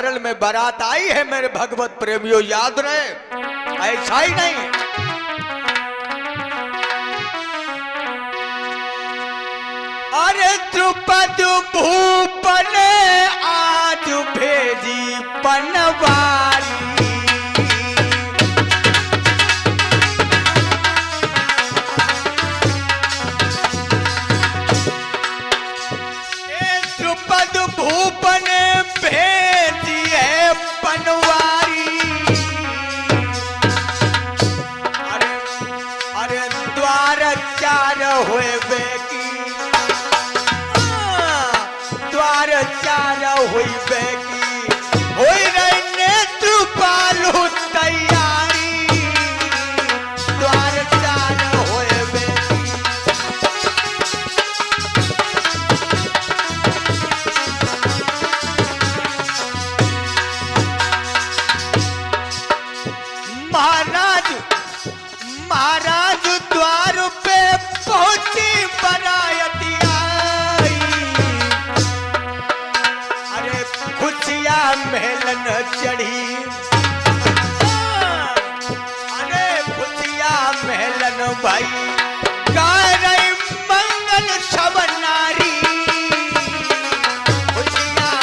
दशारण में बारात आई है मेरे भगवत प्रेमियों, याद रहे, ऐसा ही नहीं। अरे द्रुपद भूपन आज भेजी पनवारी, द्रुपद भूपन भेजी है पनवारी। अरे अरे द्वार चार हुए बेकी, द्वार चार हुई बेकी, हुई रही नेत्रपालु तैयारी, द्वार चार हुए बेकी। महाराज महाराज द्वार पे पहुंची बरायती आई, अरे खुशियां मेलन चढ़ी, अरे खुशियां मेलन भाई, गा रही मंगल सब नारी, खुशियां।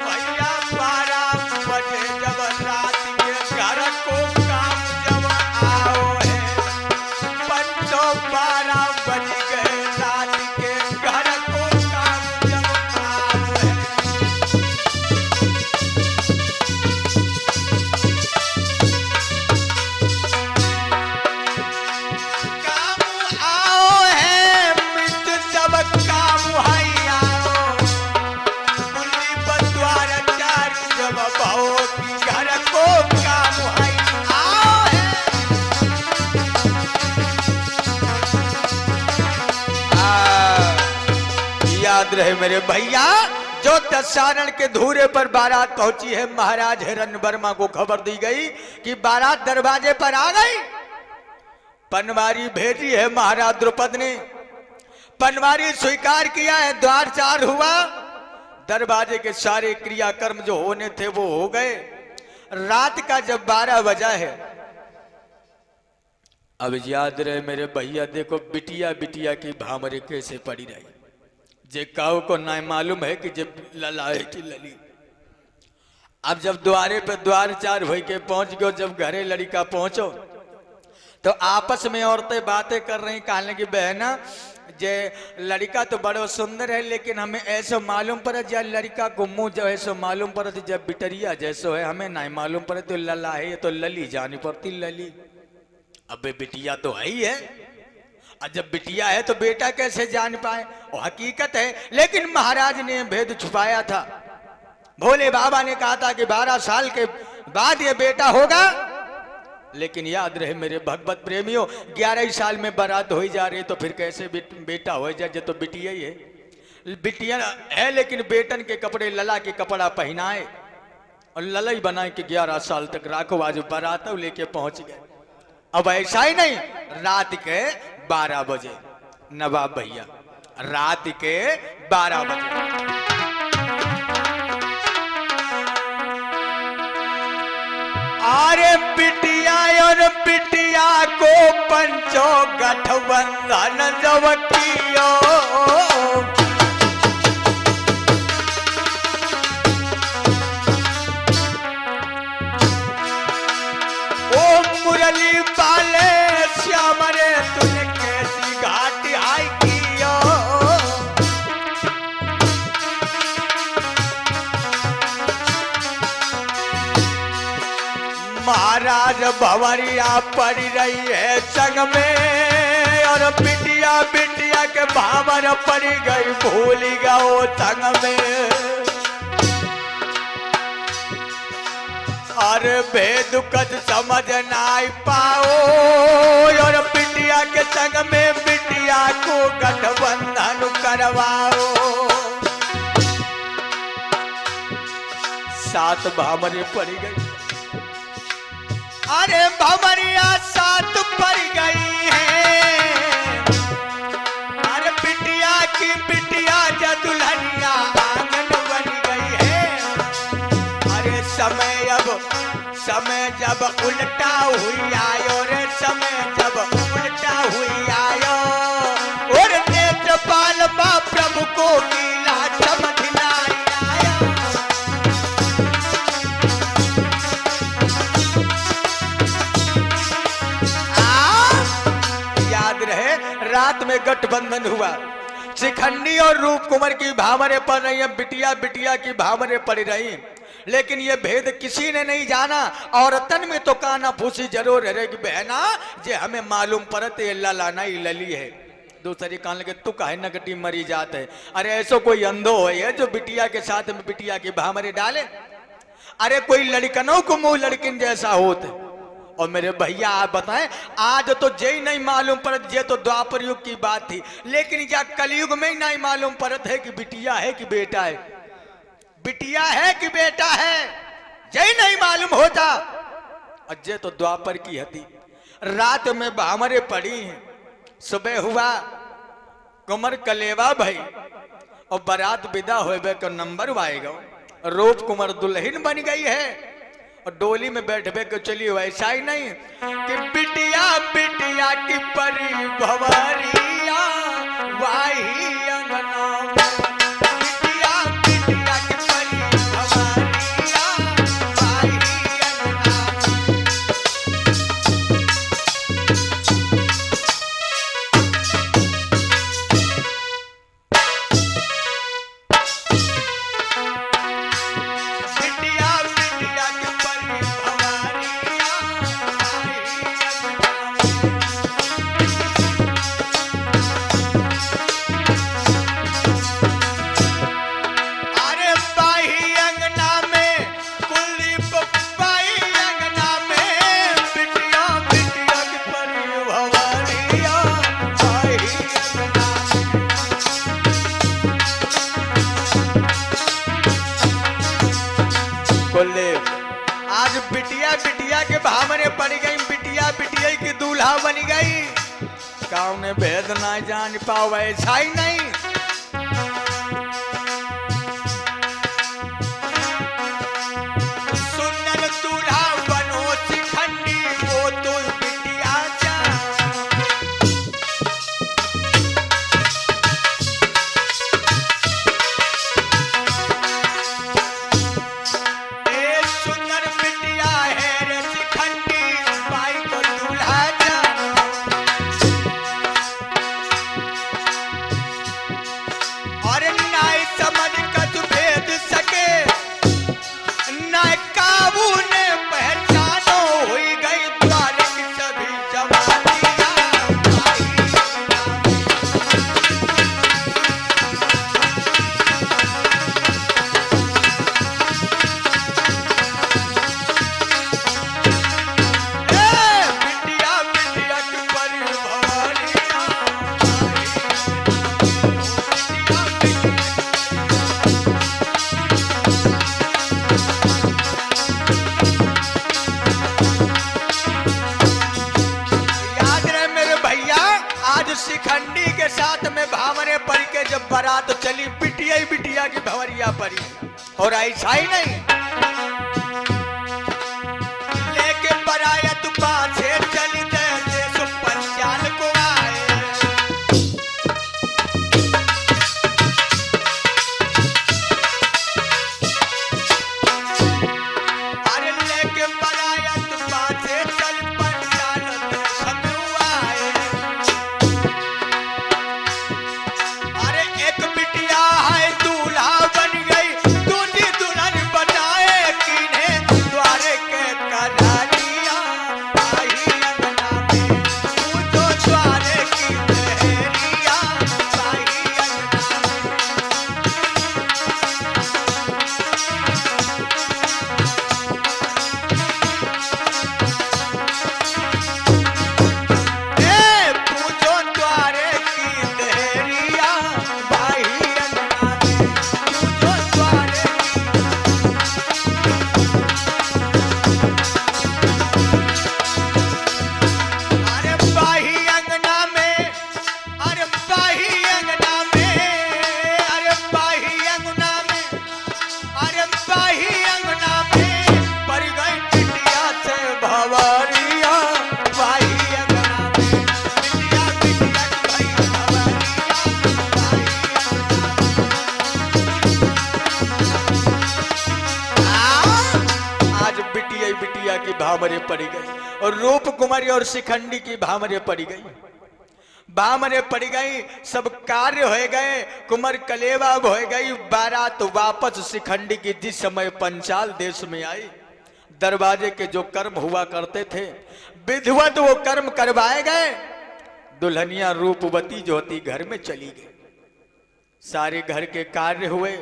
भैया 12 बजे जब रात के घर को काम जब आओ है, पंचो 12 बज गए रात के घर को काम जब आओ है। काम आओ है मित्र सब काम है आओ, कुंडी बद्वार चार जब भाओ की घर को काम है आओ है। याद रहे मेरे भैया, जो दशारण के धूरे पर बारात पहुंची है, महाराज हिरण्य वर्मा को खबर दी गई कि बारात दरवाजे पर आ गई। पनवारी भेजी है महाराज द्रुपद ने, पनवारी स्वीकार किया है, द्वार चार हुआ, दरवाजे के सारे क्रियाकर्म जो होने थे वो हो गए। रात का जब 12 बजा है, अब याद रहे मेरे भैया, देखो बिटिया बिटिया की भामरे कैसे पड़ी रही, जे काऊ को ना मालूम है कि जब लला है कि लली। अब जब द्वारे पे द्वार चार हो के पहुंच गयो, जब घरे लड़का पहुंचो तो आपस में औरतें बातें कर रही, कहने की बहना जे लड़का तो बड़ो सुंदर है, लेकिन हमें ऐसा मालूम पड़े जब लड़का को मुंह जो ऐसा मालूम पड़े जब बिटरिया जैसो है, हमें नहीं मालूम पड़े तो लला है, ये तो लली जानी पड़ती लली। अबे बिटिया तो है ही है, और जब बिटिया है तो बेटा कैसे जान पाए, वो हकीकत है, लेकिन महाराज ने भेद छुपाया था। भोले बाबा ने कहा था कि 12 साल के बाद ये बेटा होगा, लेकिन याद रहे मेरे भगवत प्रेमियों, 11 साल में बारात हो ही जा रही, तो फिर कैसे बेटा हो जाए, तो बिटिया ही है, बिटिया है, लेकिन बेटन के कपड़े लला के कपड़ा पहनाए और लला ही बनाए कि 11 साल तक राखो। आज बारात लेके पहुंच गए। अब ऐसा ही नहीं, रात के 12 बजे नवाब भैया, रात के 12 बजे अरे बिटिया और बिटिया को पंचो गठबंधन जब कियो, ओ मुरली वाले श्याम रे तूने कैसी घाट आई कियो, महाराज भंवरिया पड़ी रही है संग में, और बिटिया बिटिया के भावर पड़ी गई भूल गओ संग में। अरे भेद कद समझ ना पाओ, और बिटिया के संग में बिटिया को गठबंधन करवाओ। 7 भावरें पड़ी गई। अरे भंवरिया साथ पड़ गई है, अरे बिटिया की बिटिया जा दुल्हनिया आंगन बन गई है। अरे समय जब उल्टा हुई आयो रे, समय जब उल्टा हुई आयो, और नेत्रपाल मां प्रभु को लीला समझ ना आया। याद रहे रात में गठबंधन हुआ, शिखंडी और रूप कुमार की भावरे पड़ रही है, बिटिया बिटिया की भावरे पड़ रही, लेकिन ये भेद किसी ने नहीं जाना। औरतन में तो काना फूसी जरूर है कि बहना जे हमें मालूम पड़त ये ललाना ही लली है। दूसरी कान लगे तू काहे नगटी मरी जात है। अरे ऐसो कोई अंधो है जो बिटिया के साथ में बिटिया की भावरे डाले। अरे कोई लड़कनों को मुंह लड़किन जैसा होते। और मेरे भैया आप बताएं, आज तो जय नहीं मालूम पड़त, ये तो द्वापर युग की बात थी, लेकिन क्या कलयुग में ही नहीं मालूम पड़त है कि बिटिया है कि बेटा है, बिटिया है कि बेटा है, जय नहीं मालूम होता। अजय तो द्वापर की हती। रात में भामरे पड़ी हैं, सुबह हुआ कुमर कलेवा भाई और बारात विदा होबे का नंबर आएगा। रूप कुमार दुल्हन बन गई है और डोली में बैठबे को चली। वैसा ही नहीं कि बिटिया बिटिया की परी भंवरिया वाही अंगना, बिटिया बिटिया की परी भंवरिया वाही अंगना। बिटिया बिटिया की परी भंवरिया अरे बाही अंगना में कुलदीप, बाही अंगना में बिटिया बिटिया की परी भंवरिया बाही अंगना। कुलदीप आज बिटिया बिटिया के भावने पड़ गई, बिटिया बिटिया की दूल्हा बन गई। गाँव ने भेद ना जान पाओ, ऐसा ही नहीं। सुंदर दूल्हा बनो शिखंडी, वो तो बिटिया जा। ए सुंदर बिटिया है रे शिखंडी, बाई को दूल्हा जा। और नाई समझ कछ भेद सके, नाई काबू ने पहचानो, हुई गई द्वार की सभी जवानियां बाई अंगना। बिटिया बिटिया की परी भंवरिया याद रहे मेरे भैया, आज शिखंडी के साथ में भावरे पड़ के जब बारात चली, बिटिया ही बिटिया की भंवरिया पड़ी। और ऐसा ही नहीं, लेके पराया तू पाछे चली दे, देश पंचाल को आए। अरे लेके पराया तू पाछे चल, पंचाल देश में आए। अरे एक बिटिया है दूल्हा बन गई, दूसरी दुल्हन बना भामरे पड़ गई और रूप कुमारी और शिखंडी की भामरे पड़ गई। भामरे पड़ गई, सब कार्य हो गए, कुमार कलेवा हो गई। बारात वापस शिखंडी की जिस समय पंचाल देश में आई, दरवाजे के जो कर्म हुआ करते थे विधिवत वो कर्म करवाए गए। दुल्हनिया रूपवती जो होती घर में चली गई, सारे घर के कार्य हुए।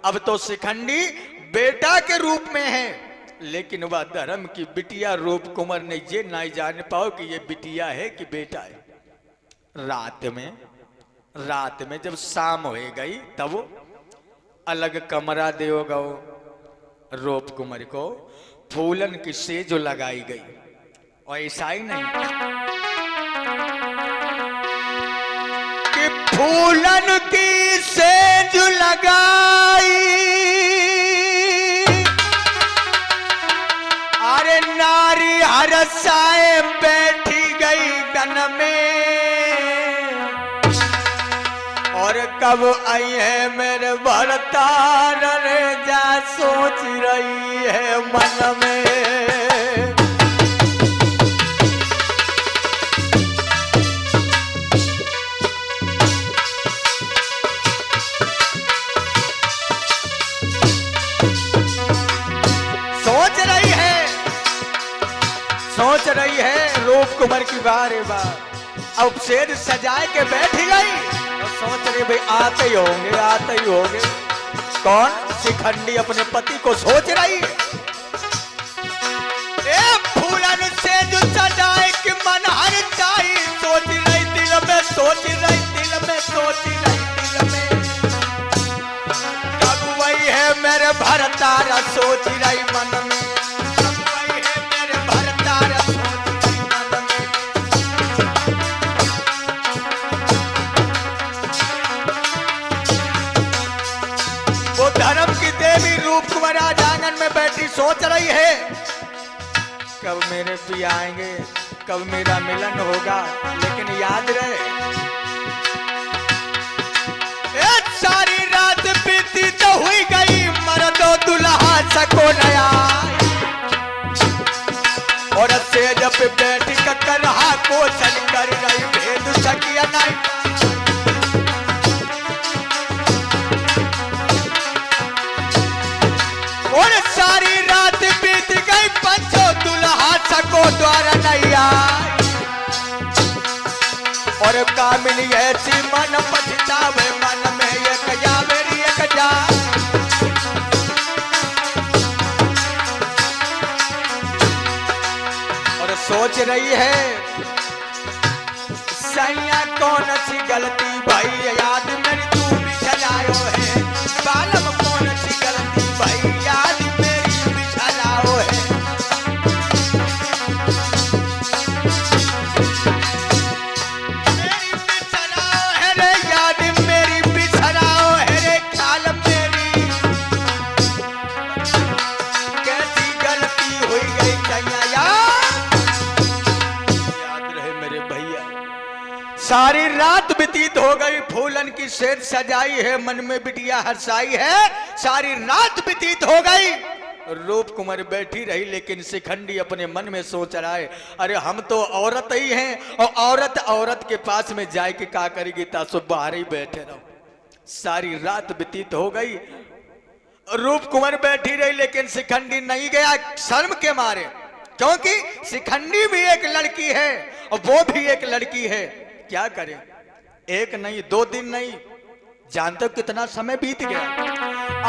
अब तो शिखंडी बेटा के रूप में है, लेकिन वह धर्म की बिटिया रूप कुमार ने ये नहीं जान पाओ कि ये बिटिया है कि बेटा है। रात में जब शाम हो गई तब वो अलग कमरा देव गो रूप कुमार को फूलन की सेज लगाई गई। और ऐसा ही नहीं कि फूलन की सेज लगाई, अरे नारी हरसाए बैठी गई गन में। और कब आई है मेरे भरतार रे जा सोच रही है मन में। सोच रही है रूप कुमार की बारे बार। अब सेज सजाए के बैठ गई और सोच रही भाई आते ही होंगे। कौन? शिखंडी अपने पति को सोच रही है। ए फूलन सेज सजाए कि मन हर चाही, सोच रही दिल में, सोच रही दिल में, सोच रही दिल में। कब वही है मेरे भरतारा सोच रही मन में। धर्म की देवी रूप कुमार आज आंगन में बैठी सोच रही है कब मेरे पिया आएंगे, कब मेरा मिलन होगा। लेकिन याद रहे सारी रात बीती तो हुई गई, मर्दो दुल्हा सको नया। और सेज पे बैठ कर रहा को चल कर रही भेद सकिया नहीं। और सारी रात बीत गई, पंचो दुल्हा सको द्वारा नहीं आई। और कामिनी ऐसी मन पछतावे मन में एक जा मेरी एक जा। और सोच रही है सैया कौन सी गलती भाई याद मेरी तू भी चलायो है। बालम कौन सी गलती भाई याद मेरी भी चलाओ है। मेरी भी चलाओ है रे याद मेरी भी चलाओ है रे ख्याल मेरी। कैसी गलती हुई गई सैया याद रहे मेरे भैया। सारी रात व्यतीत हो गई, फूलन की सेज सजाई है, मन में बिटिया हर्षाई है। सारी रात व्यतीत हो गई, रूप कुमार बैठी रही। लेकिन शिखंडी अपने मन में सोच रहा है अरे हम तो औरत ही हैं, और औरत औरत के पास में जाए के का करेगी, तासो बाहर ही बैठे रहो। सारी रात व्यतीत हो गई, रूप कुमार बैठी रही। लेकिन शिखंडी नहीं गया शर्म के मारे, क्योंकि शिखंडी भी एक लड़की है और वो भी एक लड़की है। क्या करें, एक नहीं 2 दिन नहीं, जानते हो कितना समय बीत गया।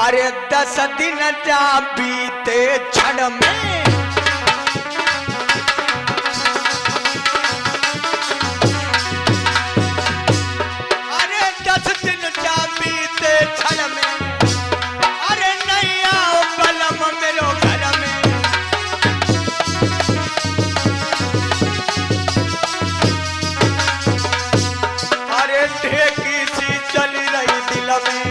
अरे 10 दिन जा बीते क्षण में। अरे 10 दिन जा बीते क्षण में। अरे नहीं आओ बलम मेरो घर में। ढेकी सी चली रही दिल में।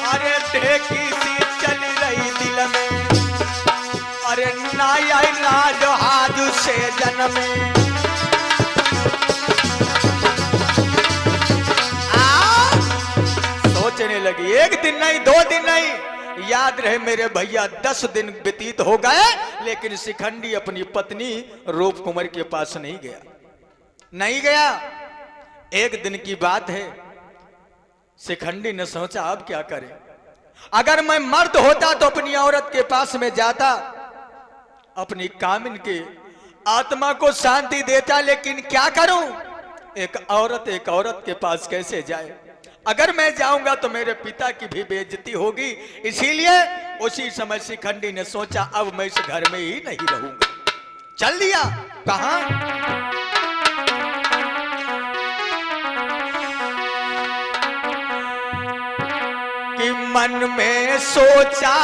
अरे ढेकी सी चली रही दिल में। अरे नाई राज हाज से जन्मे। सोचने लगी 1 दिन नहीं 2 दिन नहीं, याद रहे मेरे भैया 10 दिन व्यतीत व्यतीत हो गए, लेकिन शिखंडी अपनी पत्नी रूप कुमार के पास नहीं गया, नहीं गया। एक दिन की बात है, शिखंडी ने सोचा अब क्या करें, अगर मैं मर्द होता तो अपनी औरत के पास में जाता, अपनी कामिन के आत्मा को शांति देता, लेकिन क्या करूं, एक औरत के पास कैसे जाए, अगर मैं जाऊंगा तो मेरे पिता की भी बेइज्जती होगी। इसीलिए उसी समय शिखंडी ने सोचा अब मैं इस घर में ही नहीं रहूंगा, चल दिया। कहां? कि मन में सोचा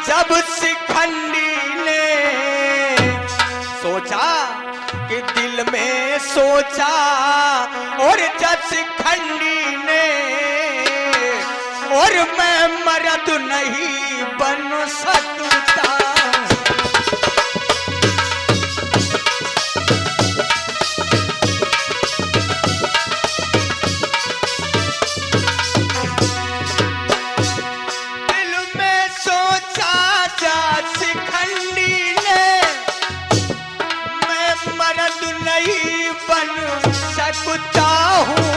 जब शिखंडी ने, सोचा कि दिल में सोचा और जब शिखंडी ने, और मैं मर्द नहीं बन सकता। दिल में सोचा जा शिखंडी ने, मैं मर्द नहीं बन सकता हूँ,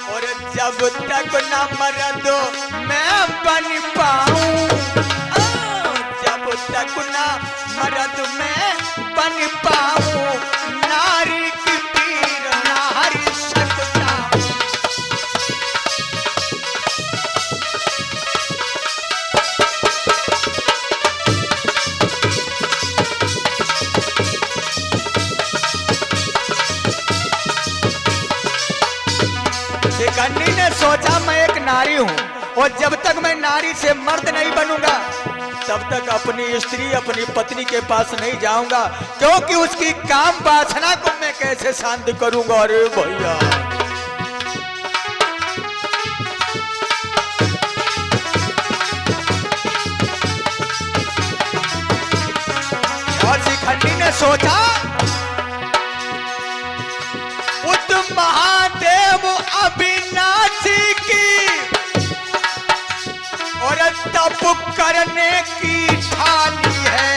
और जब तक न मर्द मैं बन पाऊं, जब तक न मर्द मैं बन पाऊं, नारी की पीर ना हर सकता। शिखंडी ने सोचा मैं एक नारी हूं, और जब तक मैं नारी से मर्द नहीं बनूंगा तब तक अपनी स्त्री अपनी पत्नी के पास नहीं जाऊंगा, क्योंकि उसकी काम वासना को मैं कैसे शांत करूंगा। अरे भैया, और शिखंडी ने सोचा उत महादेव अविनाशी की, और तप करने की ठानी है,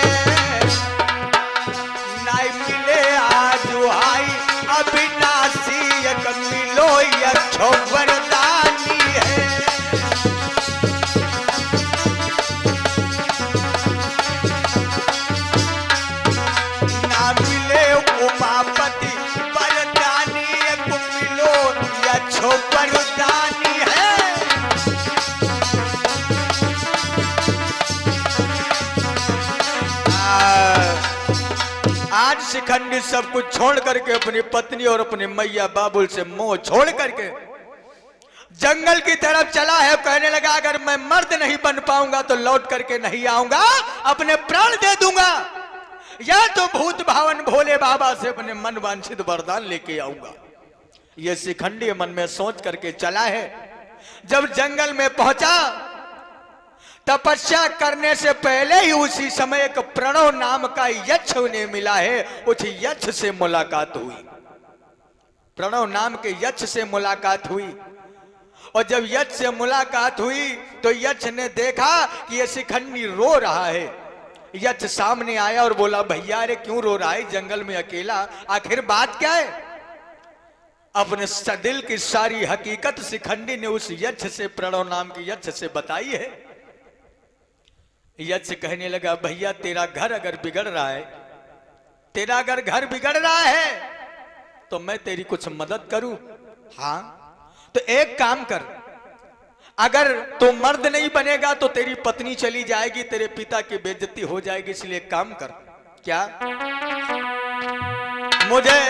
नहीं मिले आज आई अविनाशी, एक मिलो यक्षो वरदानी है। ना मिले उमापति वरदानी, एक मिलो यक्षो वरदानी है। आज शिखंडी सब कुछ छोड़ करके अपनी पत्नी और अपने मैया बाबुल से मोह छोड़ करके जंगल की तरफ चला है। कहने लगा अगर मैं मर्द नहीं बन पाऊंगा तो लौट करके नहीं आऊंगा, अपने प्राण दे दूंगा, या तो भूत भावन भोले बाबा से अपने मन वांछित वरदान लेके आऊंगा। यह शिखंडी मन में सोच करके चला है। जब जंगल में पहुंचा, तपस्या करने से पहले ही उसी समय एक प्रणव नाम का यक्ष उन्हें मिला है। उस यक्ष से मुलाकात हुई, प्रणव नाम के यक्ष से मुलाकात हुई। और जब यक्ष से मुलाकात हुई तो यक्ष ने देखा कि यह शिखंडी रो रहा है। यक्ष सामने आया और बोला भैया अरे क्यों रो रहा है जंगल में अकेला, आखिर बात क्या है? अपने दिल की सारी हकीकत शिखंडी ने उस यक्ष से, प्रणव नाम के यक्ष से बताई है। यक्ष कहने लगा भैया तेरा घर अगर बिगड़ रहा है, तेरा अगर घर बिगड़ रहा है तो मैं तेरी कुछ मदद करूं। हाँ तो एक काम कर, अगर तू मर्द नहीं बनेगा तो तेरी पत्नी चली जाएगी, तेरे पिता की बेइज्जती हो जाएगी, इसलिए एक काम कर। क्या? मुझे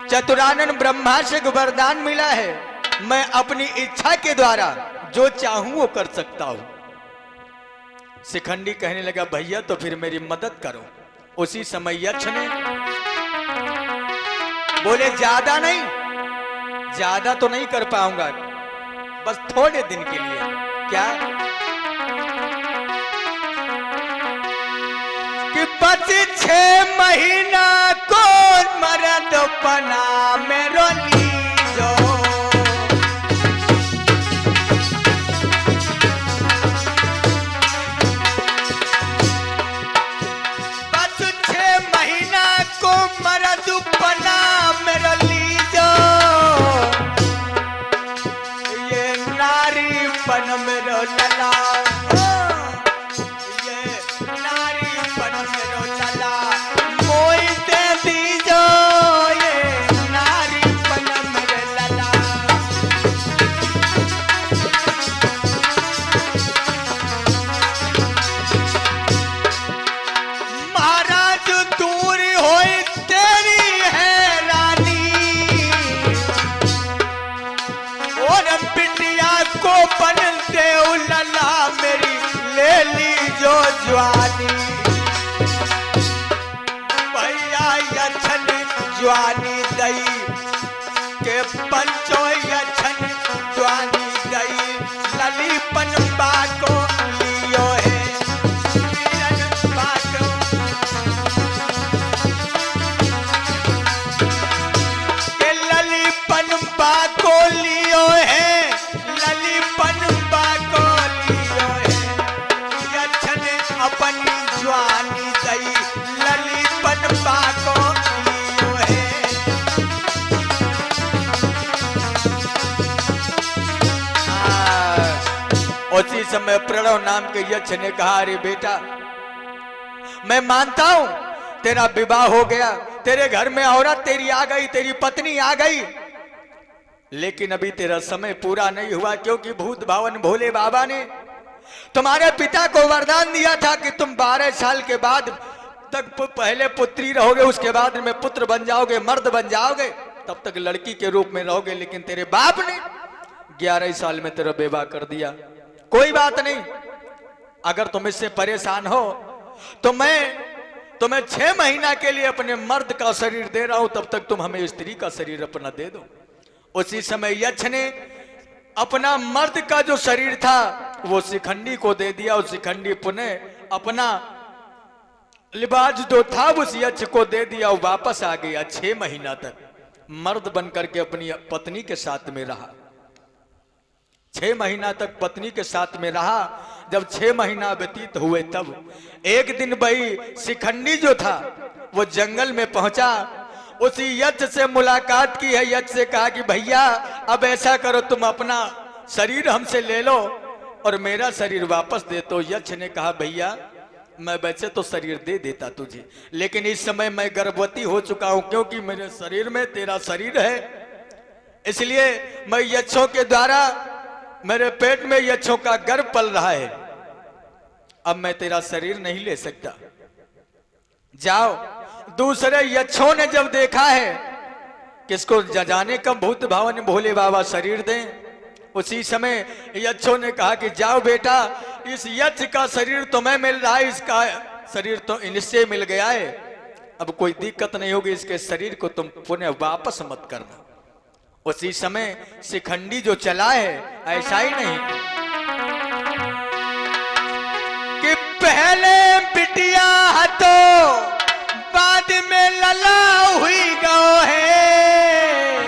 चतुरानन ब्रह्मा से वरदान मिला है, मैं अपनी इच्छा के द्वारा जो चाहूं वो कर सकता हूं। शिखंडी कहने लगा भैया तो फिर मेरी मदद करो। उसी समय यक्ष ने बोले ज्यादा नहीं, ज्यादा तो नहीं कर पाऊंगा, बस थोड़े दिन के लिए। क्या? कि बस 6 महीना को मर्द बना मेरो लीजो, ज्वानी भैया यछन ज्वानी दई के पंचो यछन ज्वानी दई ललीपन बाको लियो है बाको के ललीपन बाको लियो है ललीपन बाको लियो है यछन अपनी ज्वानी दई ललीपन बाको लियो है। उसी समय प्रणव नाम के यक्ष ने कहा, अरे बेटा मैं मानता हूं तेरा विवाह हो गया, तेरे घर में औरत तेरी आ गई, तेरी पत्नी आ गई, लेकिन अभी तेरा समय पूरा नहीं हुआ, क्योंकि भूत भावन भोले बाबा ने तुम्हारे पिता को वरदान दिया था कि तुम 12 साल के बाद तक पहले पुत्री रहोगे, उसके बाद में पुत्र बन जाओगे, मर्द बन जाओगे, तब तक लड़की के रूप में रहोगे। लेकिन तेरे बाप ने 11 साल में तेरा विवाह कर दिया। कोई बात नहीं, अगर तुम इससे परेशान हो तो मैं तुम्हें 6 महीना के लिए अपने मर्द का शरीर दे रहा हूं, तब तक तुम हमें स्त्री का शरीर अपना दे दो। उसी समय यक्ष ने अपना मर्द का जो शरीर था वो शिखंडी को दे दिया, और शिखंडी पुनः अपना लिबाज जो था उस यक्ष को दे दिया, और वापस आ गया। 6 महीना तक मर्द बनकर के अपनी पत्नी के साथ में रहा। 6 महीना तक पत्नी के साथ में रहा। जब 6 महीना व्यतीत हुए तब एक दिन भाई शिखंडी जो था वो जंगल में पहुंचा, उसी यक्ष से मुलाकात की है। यक्ष से कहा कि भैया अब ऐसा करो, तुम अपना शरीर हमसे ले लो और मेरा शरीर वापस दे। तो यक्ष ने कहा, भैया मैं वैसे तो शरीर दे देता तुझे, लेकिन इस समय मैं गर्भवती हो चुका हूं, क्योंकि मेरे शरीर में तेरा शरीर है, इसलिए मैं यक्षों के द्वारा मेरे पेट में यक्षों का गर्भ पल रहा है, अब मैं तेरा शरीर नहीं ले सकता। जाओ। दूसरे यक्षों ने जब देखा है किसको जाने कब भूत भावन भोले बाबा शरीर दें, उसी समय यक्षों ने कहा कि जाओ बेटा, इस यक्ष का शरीर तुम्हें मिल रहा है, इसका शरीर तो इनसे मिल गया है, अब कोई दिक्कत नहीं होगी, इसके शरीर को तुम पुनः वापस मत करना। उसी समय शिखंडी जो चला है, ऐसा ही नहीं कि पहले बिटिया हतो बाद में लला हुई गौ है,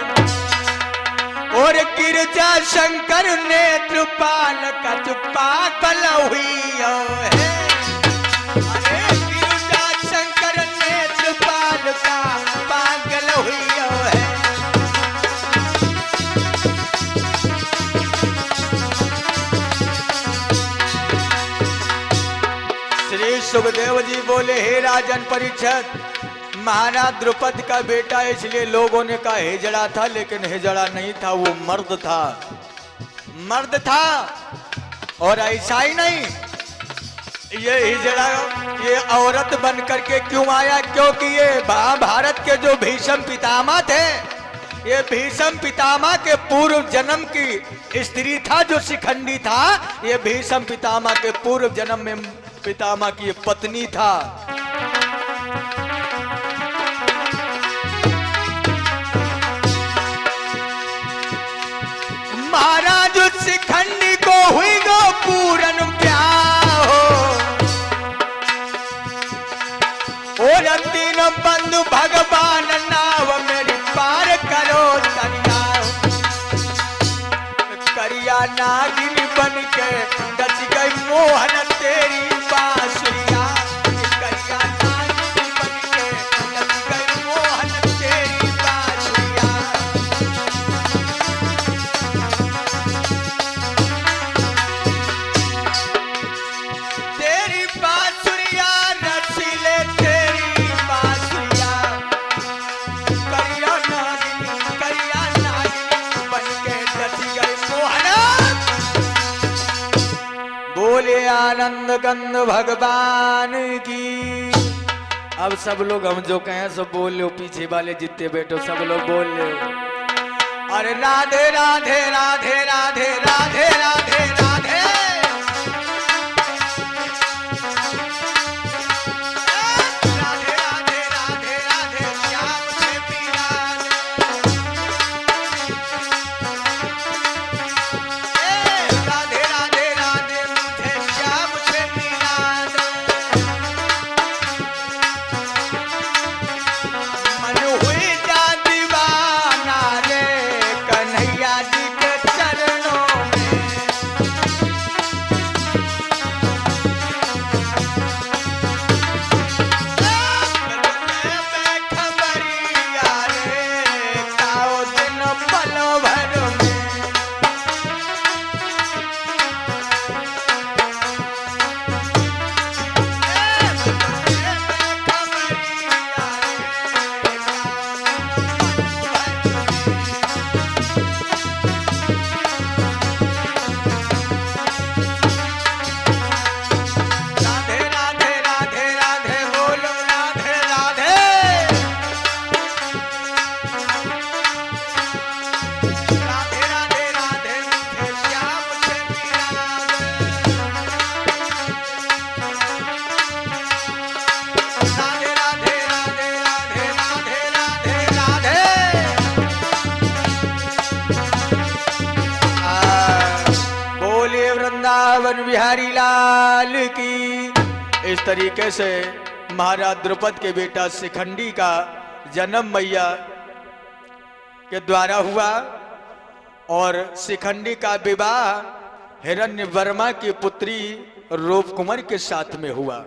और गिरजा शंकर नेत्रपाल का पागल हुई है। अरे गिरजा शंकर नेत्रपाल का पागल हुई है। श्री सुखदेव जी बोले, हे राजन परीक्षित, महाराज द्रुपद का बेटा इसलिए लोगों ने कहा हिजड़ा था, लेकिन हिजड़ा नहीं था, वो मर्द था, मर्द था। और ऐसा ही नहीं, ये हिजड़ा ये औरत बन करके क्यों आया, क्योंकि ये महाभारत के जो भीष्म पितामह थे, ये भीष्म पितामह के पूर्व जन्म की स्त्री था जो शिखंडी था, ये भीष्म पितामह के पूर्व जन्म में पितामह की पत्नी था। महाराज शिखंडी को हुई गो पूरन ब्याह और तीन बंधु भगवान नाव मेरी पार करो तन्ना, करिया नागिन बन के डच गई मोहन तेरी बांसुरिया, करिया नागिन बन के डच गई मोहन तेरी बांसुरिया। तेरी बांसुरिया रसीले तेरी बांसुरिया, करिया नागिन बन के डच गई मोहन। बोले आनंद कंद भगवान की। अब सब लोग हम जो कहें सब बोल लो, पीछे वाले जितने बैठो सब लोग बोल लो, अरे राधे राधे राधे राधे राधे राधे राधे। वृंदावन बिहारी लाल की। इस तरीके से महाराज द्रुपद के बेटा शिखंडी का जन्म मैया के द्वारा हुआ और शिखंडी का विवाह हिरण्यवर्मा की पुत्री रूपकुमार के साथ में हुआ।